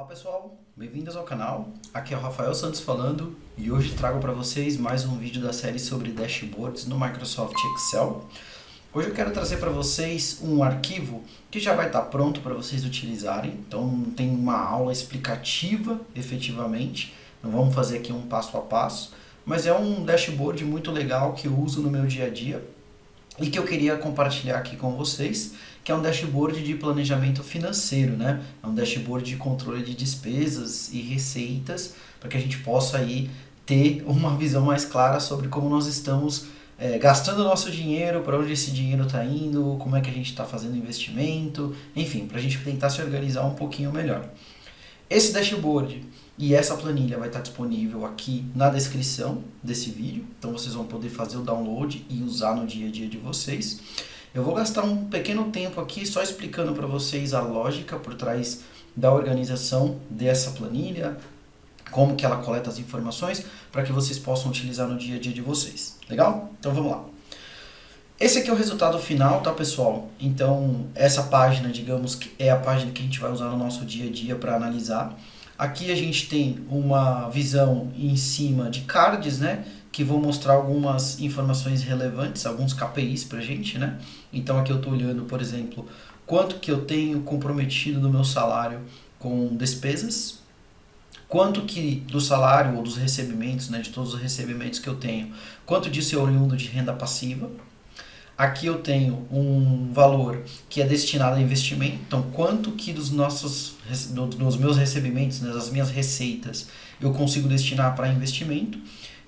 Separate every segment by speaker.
Speaker 1: pessoal, bem-vindos ao canal, aqui é o Rafael Santos falando e hoje trago para vocês mais um vídeo da série sobre dashboards no Microsoft Excel. Hoje eu quero trazer para vocês um arquivo que já vai estar pronto para vocês utilizarem, então não tem uma aula explicativa efetivamente, não vamos fazer aqui um passo a passo, mas é um dashboard muito legal que eu uso no meu dia a dia e que eu queria compartilhar aqui com vocês, que é um dashboard de planejamento financeiro, né? É um dashboard de controle de despesas e receitas, para que a gente possa aí ter uma visão mais clara sobre como nós estamos gastando o nosso dinheiro, para onde esse dinheiro está indo, como é que a gente está fazendo investimento, enfim, para a gente tentar se organizar um pouquinho melhor. Esse dashboard e essa planilha vai estar disponível aqui na descrição desse vídeo, então vocês vão poder fazer o download e usar no dia a dia de vocês. Eu vou gastar um pequeno tempo aqui só explicando para vocês a lógica por trás da organização dessa planilha, como que ela coleta as informações, para que vocês possam utilizar no dia a dia de vocês. Legal? Então vamos lá. Esse aqui é o resultado final, tá pessoal? Então essa página, digamos que é a página que a gente vai usar no nosso dia a dia para analisar. Aqui a gente tem uma visão em cima de cards, né? Que vão mostrar algumas informações relevantes, alguns KPIs pra gente, né? Então aqui eu estou olhando, por exemplo, quanto que eu tenho comprometido no meu salário com despesas, quanto que do salário ou dos recebimentos, né, de todos os recebimentos que eu tenho, quanto disso é oriundo de renda passiva. Aqui eu tenho um valor que é destinado a investimento, então quanto que dos meus recebimentos, né, das minhas receitas, eu consigo destinar para investimento.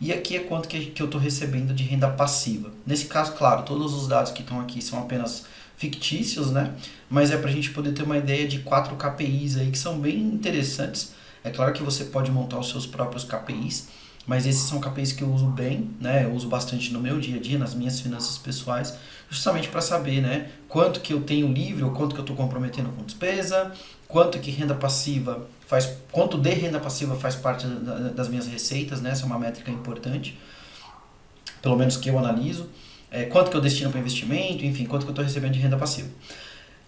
Speaker 1: E aqui é quanto que eu estou recebendo de renda passiva. Nesse caso, claro, todos os dados que estão aqui são apenas fictícios, né? Mas é para a gente poder ter uma ideia de 4 KPIs aí que são bem interessantes. É claro que você pode montar os seus próprios KPIs, mas esses são KPIs que eu uso bem, né? Eu uso bastante no meu dia a dia, nas minhas finanças pessoais, justamente para saber, né? Quanto que eu tenho livre ou quanto que eu estou comprometendo com despesa, quanto que renda passiva quanto de renda passiva faz parte das minhas receitas, né? Essa é uma métrica importante, pelo menos que eu analiso, quanto que eu destino para investimento, enfim, quanto que eu estou recebendo de renda passiva.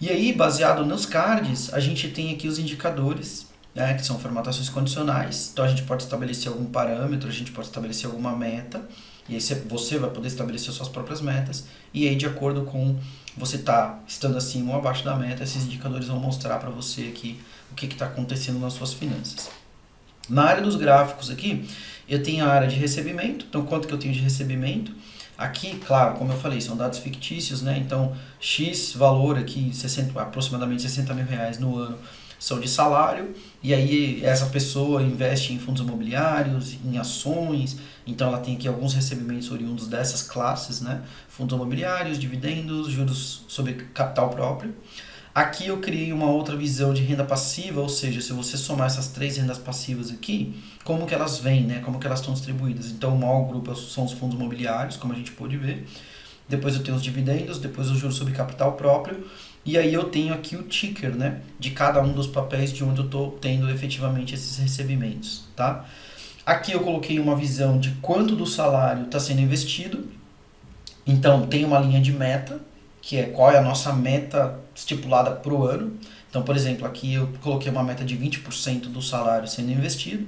Speaker 1: E aí, baseado nos cards, a gente tem aqui os indicadores, né, que são formatações condicionais, então a gente pode estabelecer algum parâmetro, a gente pode estabelecer alguma meta, e aí você vai poder estabelecer suas próprias metas, e aí de acordo com você estando acima ou abaixo da meta, esses indicadores vão mostrar para você aqui o que está acontecendo nas suas finanças. Na área dos gráficos aqui, eu tenho a área de recebimento, então quanto que eu tenho de recebimento. Aqui, claro, como eu falei, são dados fictícios, né? Então X valor aqui, aproximadamente 60 mil reais no ano, são de salário, e aí essa pessoa investe em fundos imobiliários, em ações, então ela tem aqui alguns recebimentos oriundos dessas classes, né? Fundos imobiliários, dividendos, juros sobre capital próprio. Aqui eu criei uma outra visão de renda passiva, ou seja, se você somar essas 3 rendas passivas aqui, como que elas vêm, né? Como que elas estão distribuídas. Então o maior grupo são os fundos imobiliários, como a gente pôde ver. Depois eu tenho os dividendos, depois os juros sobre capital próprio. E aí eu tenho aqui o ticker, né, de cada um dos papéis de onde eu estou tendo efetivamente esses recebimentos, tá? Aqui eu coloquei uma visão de quanto do salário está sendo investido. Então tem uma linha de meta, que é qual é a nossa meta estipulada para o ano. Então, por exemplo, aqui eu coloquei uma meta de 20% do salário sendo investido.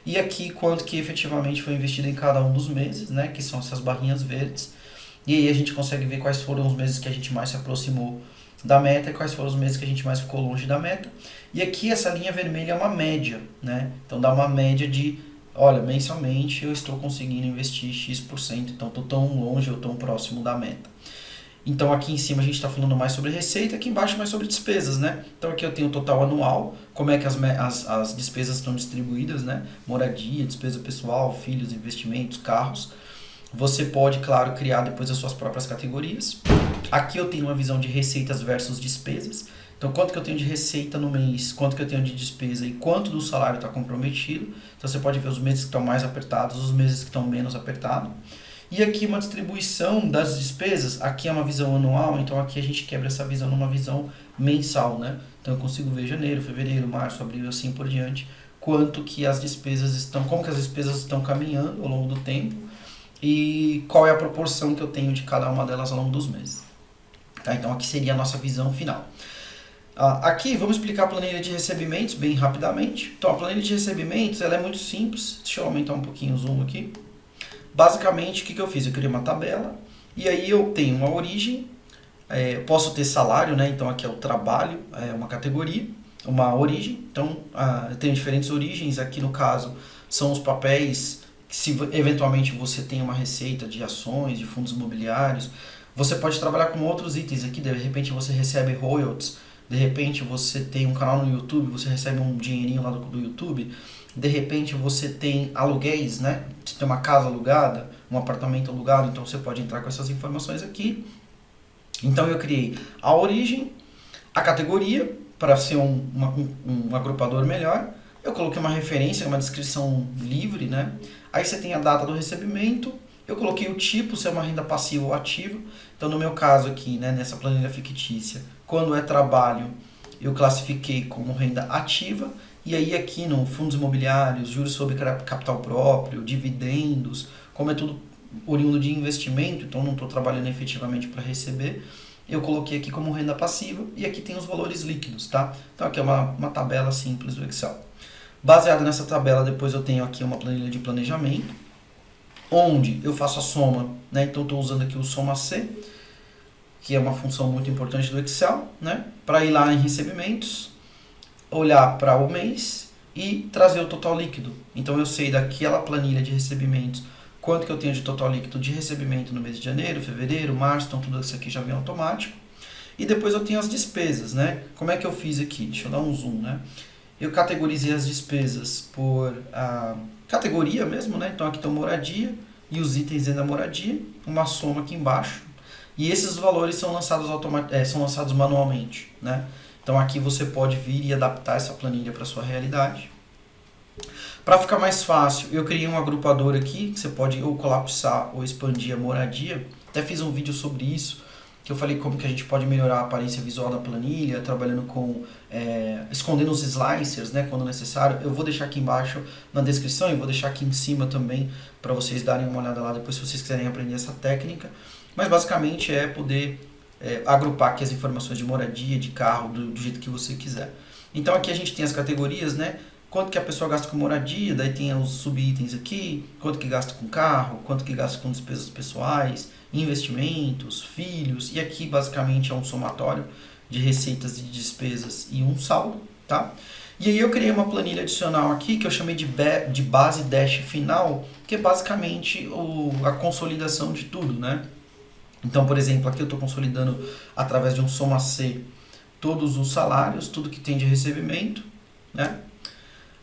Speaker 1: E aqui quanto que efetivamente foi investido em cada um dos meses, né, que são essas barrinhas verdes. E aí a gente consegue ver quais foram os meses que a gente mais se aproximou da meta e quais foram os meses que a gente mais ficou longe da meta. E aqui essa linha vermelha é uma média, né? Então dá uma média de, olha, mensalmente eu estou conseguindo investir X%, então estou tão longe ou tão próximo da meta. Então aqui em cima a gente está falando mais sobre receita, aqui embaixo mais sobre despesas, né? Então aqui eu tenho o total anual, como é que as despesas estão distribuídas, né? Moradia, despesa pessoal, filhos, investimentos, carros. Você pode, claro, criar depois as suas próprias categorias. Aqui eu tenho uma visão de receitas versus despesas. Então, quanto que eu tenho de receita no mês, quanto que eu tenho de despesa e quanto do salário está comprometido. Então, você pode ver os meses que estão mais apertados, os meses que estão menos apertados. E aqui uma distribuição das despesas. Aqui é uma visão anual, então aqui a gente quebra essa visão numa visão mensal, né? Então, eu consigo ver janeiro, fevereiro, março, abril, assim por diante, quanto que as despesas estão, como que as despesas estão caminhando ao longo do tempo e qual é a proporção que eu tenho de cada uma delas ao longo dos meses. Tá? Então aqui seria a nossa visão final. Aqui vamos explicar a planilha de recebimentos bem rapidamente. Então a planilha de recebimentos ela é muito simples. Deixa eu aumentar um pouquinho o zoom aqui. Basicamente o que eu fiz? Eu criei uma tabela e aí eu tenho uma origem, posso ter salário, né? Então aqui é o trabalho, é uma categoria, uma origem. Então eu tenho diferentes origens, aqui no caso são os papéis que se eventualmente você tem uma receita de ações, de fundos imobiliários, você pode trabalhar com outros itens aqui, de repente você recebe royalties, de repente você tem um canal no YouTube, você recebe um dinheirinho lá do YouTube, de repente você tem aluguéis, né? Você tem uma casa alugada, um apartamento alugado, então você pode entrar com essas informações aqui. Então eu criei a origem, a categoria, para ser um agrupador melhor. Eu coloquei uma referência, uma descrição livre, né? Aí você tem a data do recebimento. Eu coloquei o tipo, se é uma renda passiva ou ativa. Então no meu caso aqui, né, nessa planilha fictícia, quando é trabalho, eu classifiquei como renda ativa. E aí aqui no fundos imobiliários, juros sobre capital próprio, dividendos, como é tudo oriundo de investimento, então não estou trabalhando efetivamente para receber, eu coloquei aqui como renda passiva e aqui tem os valores líquidos, tá? Então aqui é uma tabela simples do Excel. Baseado nessa tabela, depois eu tenho aqui uma planilha de planejamento, onde eu faço a soma, né? Então estou usando aqui o soma C, que é uma função muito importante do Excel, né? Para ir lá em recebimentos, olhar para o mês e trazer o total líquido. Então eu sei daquela planilha de recebimentos quanto que eu tenho de total líquido de recebimento no mês de janeiro, fevereiro, março, então tudo isso aqui já vem automático. E depois eu tenho as despesas, né? Como é que eu fiz aqui? Deixa eu dar um zoom, né? Eu categorizei as despesas por categoria mesmo, né? Então aqui está moradia e os itens dentro da moradia, uma soma aqui embaixo. E esses valores são lançados manualmente, né? Então aqui você pode vir e adaptar essa planilha para a sua realidade. Para ficar mais fácil, eu criei um agrupador aqui, que você pode ou colapsar ou expandir a moradia. Até fiz um vídeo sobre isso, que eu falei como que a gente pode melhorar a aparência visual da planilha, trabalhando com, escondendo os slicers, né, quando necessário. Eu vou deixar aqui embaixo na descrição e vou deixar aqui em cima também, para vocês darem uma olhada lá depois se vocês quiserem aprender essa técnica. Mas basicamente é poder agrupar aqui as informações de moradia, de carro, do jeito que você quiser. Então aqui a gente tem as categorias, né? Quanto que a pessoa gasta com moradia, daí tem os subitens aqui, quanto que gasta com carro, quanto que gasta com despesas pessoais, investimentos, filhos, e aqui basicamente é um somatório de receitas e despesas e um saldo, tá? E aí eu criei uma planilha adicional aqui que eu chamei de base dash final, que é basicamente a consolidação de tudo, né? Então, por exemplo, aqui eu estou consolidando através de um soma C todos os salários, tudo que tem de recebimento, né?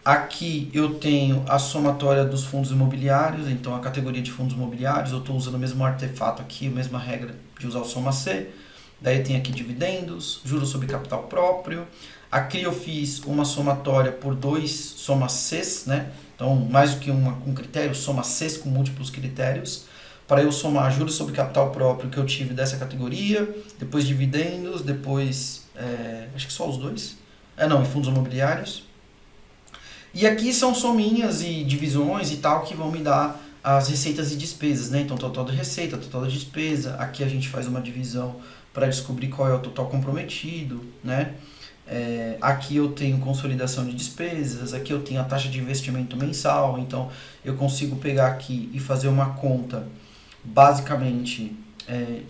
Speaker 1: Aqui eu tenho a somatória dos fundos imobiliários, então a categoria de fundos imobiliários, eu estou usando o mesmo artefato aqui, a mesma regra de usar o soma C. Daí tem aqui dividendos, juros sobre capital próprio. Aqui eu fiz uma somatória por dois soma Cs, né? Então mais do que um critério, soma Cs com múltiplos critérios, para eu somar juros sobre capital próprio que eu tive dessa categoria, depois dividendos, depois, acho que só os dois, não, e fundos imobiliários. E aqui são sominhas e divisões e tal que vão me dar as receitas e despesas, né? Então, total de receita, total de despesa. Aqui a gente faz uma divisão para descobrir qual é o total comprometido, né? Aqui eu tenho consolidação de despesas, aqui eu tenho a taxa de investimento mensal, então eu consigo pegar aqui e fazer uma conta, basicamente,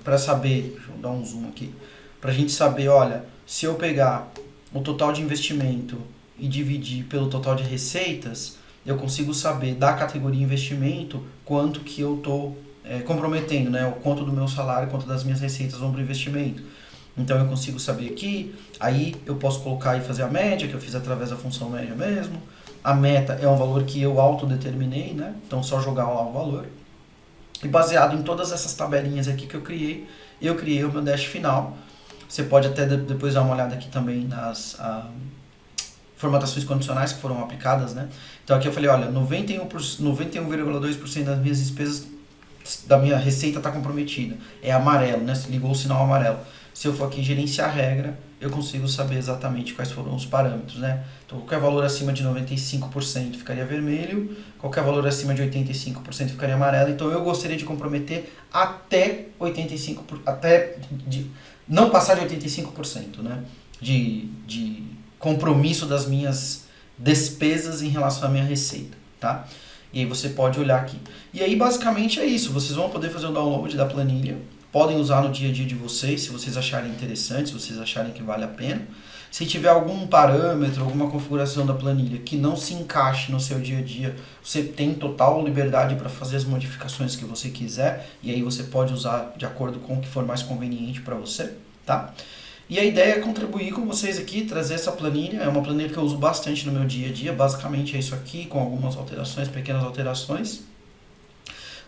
Speaker 1: para saber, deixa eu dar um zoom aqui, para a gente saber, olha, se eu pegar o total de investimento e dividir pelo total de receitas, eu consigo saber da categoria investimento quanto que eu estou comprometendo, né? O quanto do meu salário, quanto das minhas receitas vão para o investimento. Então eu consigo saber aqui, aí eu posso colocar e fazer a média, que eu fiz através da função média mesmo. A meta é um valor que eu autodeterminei, né? Então só jogar lá o valor. E baseado em todas essas tabelinhas aqui que eu criei o meu dash final. Você pode até depois dar uma olhada aqui também nas formatações condicionais que foram aplicadas, né? Então aqui eu falei, olha, 91,2% das minhas despesas, da minha receita está comprometida. É amarelo, né? Ligou o sinal amarelo. Se eu for aqui gerenciar a regra, eu consigo saber exatamente quais foram os parâmetros, né? Então qualquer valor acima de 95% ficaria vermelho, qualquer valor acima de 85% ficaria amarelo. Então eu gostaria de comprometer até 85%, não passar de 85%, né? de compromisso das minhas despesas em relação à minha receita, tá? E aí você pode olhar aqui. E aí basicamente é isso, vocês vão poder fazer o download da planilha, podem usar no dia a dia de vocês, se vocês acharem interessante, se vocês acharem que vale a pena. Se tiver algum parâmetro, alguma configuração da planilha que não se encaixe no seu dia a dia, você tem total liberdade para fazer as modificações que você quiser, e aí você pode usar de acordo com o que for mais conveniente para você, tá? E a ideia é contribuir com vocês aqui, trazer essa planilha, é uma planilha que eu uso bastante no meu dia a dia, basicamente é isso aqui, com algumas alterações, pequenas alterações.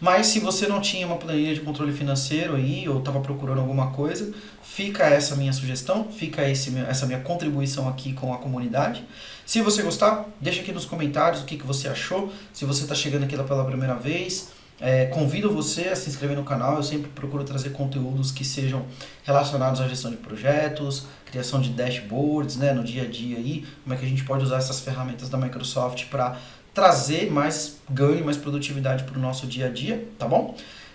Speaker 1: Mas se você não tinha uma planilha de controle financeiro aí, ou estava procurando alguma coisa, fica essa minha sugestão, fica essa minha contribuição aqui com a comunidade. Se você gostar, deixa aqui nos comentários o que você achou. Se você está chegando aqui pela primeira vez, convido você a se inscrever no canal. Eu sempre procuro trazer conteúdos que sejam relacionados à gestão de projetos, criação de dashboards, né, no dia a dia aí, como é que a gente pode usar essas ferramentas da Microsoft para trazer mais ganho, mais produtividade para o nosso dia a dia, tá bom?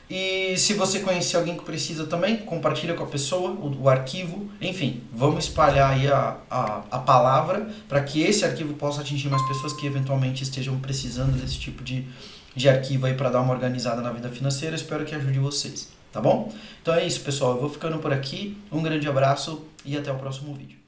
Speaker 1: E se você conhecer alguém que precisa também, compartilha com a pessoa o arquivo. Enfim, vamos espalhar aí a palavra para que esse arquivo possa atingir mais pessoas que eventualmente estejam precisando desse tipo de arquivo aí para dar uma organizada na vida financeira. Espero que ajude vocês, tá bom? Então é isso, pessoal. Eu vou ficando por aqui. Um grande abraço e até o próximo vídeo.